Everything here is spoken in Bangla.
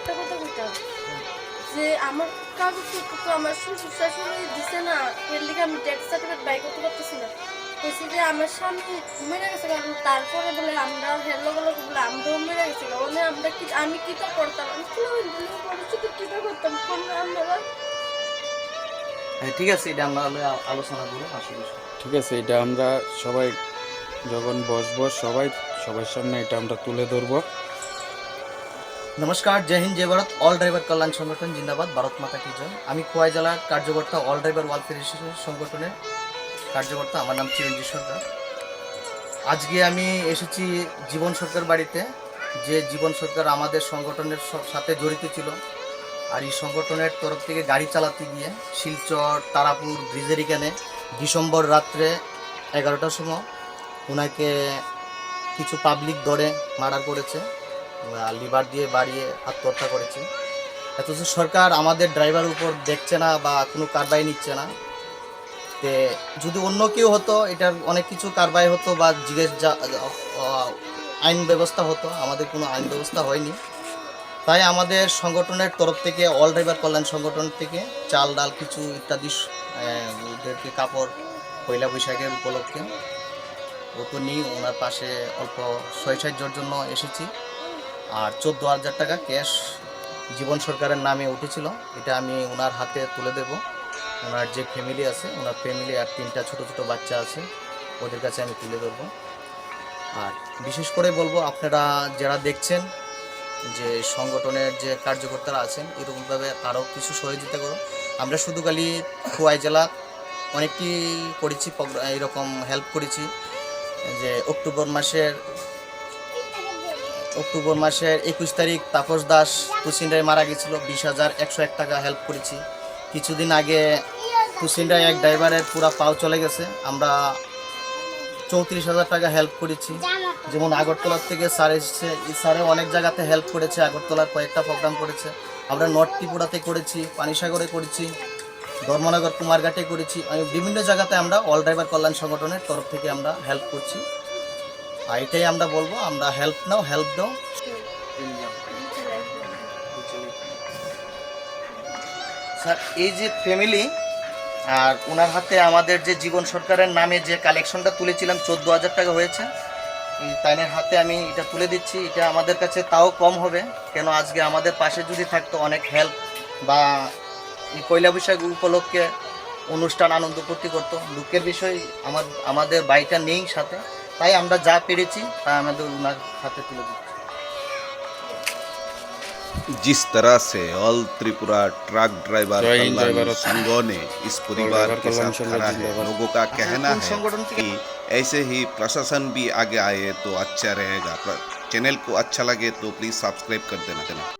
একটা কথা কইতাম যে আমার কাগজপত্র তো আমার শ্বশুর শাশুড়ি দিছে না, এর লিগে আমি ডেথ সার্টিফিকেট বাই করতে পারতেছি না। কইছি যে আমার স্বামী মেরে গেছে, কারণ তারপরে বলে আমরা হেলো বলে বলে আমরাও মেরে গেছি, মানে আমরা কি আমি কি তো করতাম, আমি কি ভবিষ্যতে কি তো করতাম কোন আমরা। হ্যাঁ ঠিক আছে, এটা আমরা আলোচনা করবো আসলে। ঠিক আছে, এটা আমরা সবাই যখন বসবো সবার সামনে এটা আমরা তুলে ধরবো। নমস্কার, জয় হিন্দ, জয় ভারত। অল ড্রাইভার কল্যাণ সংগঠন জিন্দাবাদ, ভারত মাতা কি জয়। আমি খোয়াই জেলার কার্যকর্তা, অল ড্রাইভার ওয়েলফেয়ার অ্যাসোসিয়েশন সংগঠনের কার্যকর্তা। আমার নাম চিরঞ্জিত সরকার। আজকে আমি এসেছি জীবন সরকার বাড়িতে, যে জীবন সরকার আমাদের সংগঠনের সাথে জড়িত ছিল। আর এই সংগঠনের তরফ থেকে গাড়ি চালাতে গিয়ে শিলচর তারাপুর ব্রিজের এখানে ডিসেম্বর রাত্রে 11টার সময় ওনাকে কিছু পাবলিক ধরে মার্ডার করেছে, লিভার দিয়ে বাড়িয়ে আত্মহত্যা করেছে। অথচ সরকার আমাদের ড্রাইভার উপর দেখছে না বা কোনো কারবাই নিচ্ছে না। তে যদি অন্য কেউ হতো এটার অনেক কিছু কারবাই হতো বা আইন ব্যবস্থা হতো, আমাদের কোনো আইন ব্যবস্থা হয়নি। তাই আমাদের সংগঠনের তরফ থেকে, অল ড্রাইভার কল্যাণ সংগঠন থেকে চাল ডাল কিছু ইত্যাদি ওদেরকে কাপড় পয়লা বৈশাখের উপলক্ষে ও তো নিয়ে ওনার পাশে অল্প ৬-৭ জনের জন্য এসেছি। আর 14,000 টাকা ক্যাশ জীবন সরকারের নামে উঠেছিল, এটা আমি ওনার হাতে তুলে দেব। ওনার যে ফ্যামিলি আছে, ওনার ফ্যামিলি আর 3টা ছোটো ছোটো বাচ্চা আছে, ওদের কাছে আমি তুলে ধরবো। আর বিশেষ করে বলবো, আপনারা যারা দেখছেন যে সংগঠনের যে কার্যকর্তারা আছেন, এরকমভাবে আরও কিছু সহযোগিতা করুন। আমরা শুধু খালি খোয়াই জেলা অনেকটি করেছি, এরকম হেল্প করেছি। যে অক্টোবর মাসের 21 তারিখ তাপস দাস কুচিন্ডায় মারা গেছিল, 20,101 টাকা হেল্প করেছি। কিছুদিন আগে কুচিন্ডায় এক ড্রাইভারের পুরা পাও চলে গেছে, আমরা 34,000 টাকা হেল্প করেছি। যেমন আগরতলার থেকে স্যার এসেছে, স্যারে অনেক জায়গাতে হেল্প করেছে, আগরতলার কয়েকটা প্রোগ্রাম করেছে। আমরা নর্থ ত্রিপুরাতে করেছি, পানিসাগরে করেছি, ধর্মনগর কুমারঘাটে করেছি। বিভিন্ন জায়গাতে আমরা অল ড্রাইভার কল্যাণ সংগঠনের তরফ থেকে আমরা হেল্প করছি। আর এটাই আমরা বলবো, আমরা হেল্প নাও, হেল্প দাও। স্যার, এই যে ফ্যামিলি আর ওনার হাতে আমাদের যে জীবন সরকারের নামে যে কালেকশনটা তুলেছিলাম 14,000 টাকা হয়েছে, এই তাইনের হাতে আমি এটা তুলে দিচ্ছি। এটা আমাদের কাছে তাও কম হবে, কেন আজকে আমাদের পাশে যদি থাকতো অনেক হেল্প বা এই পয়লা বৈশাখ উপলক্ষে অনুষ্ঠান আনন্দ করতে করতো। দুঃখের বিষয় আমাদের বাড়িটা নেই সাথে, তাই আমরা যা পেরেছি তা আমাদের ওনার হাতে তুলে দিচ্ছি। जिस तरह से ऑल त्रिपुरा ट्रक ड्राइवर जय हिंद, जय कल्याण भारत। संघ ने इस परिवार के कल्याण साथ संघ खड़ा है, जिंदाबाद। लोगों का कहना कौन है संगठन के- कि ऐसे ही प्रशासन भी आगे आए तो अच्छा रहेगा। चैनल को अच्छा लगे तो प्लीज सब्सक्राइब कर देना।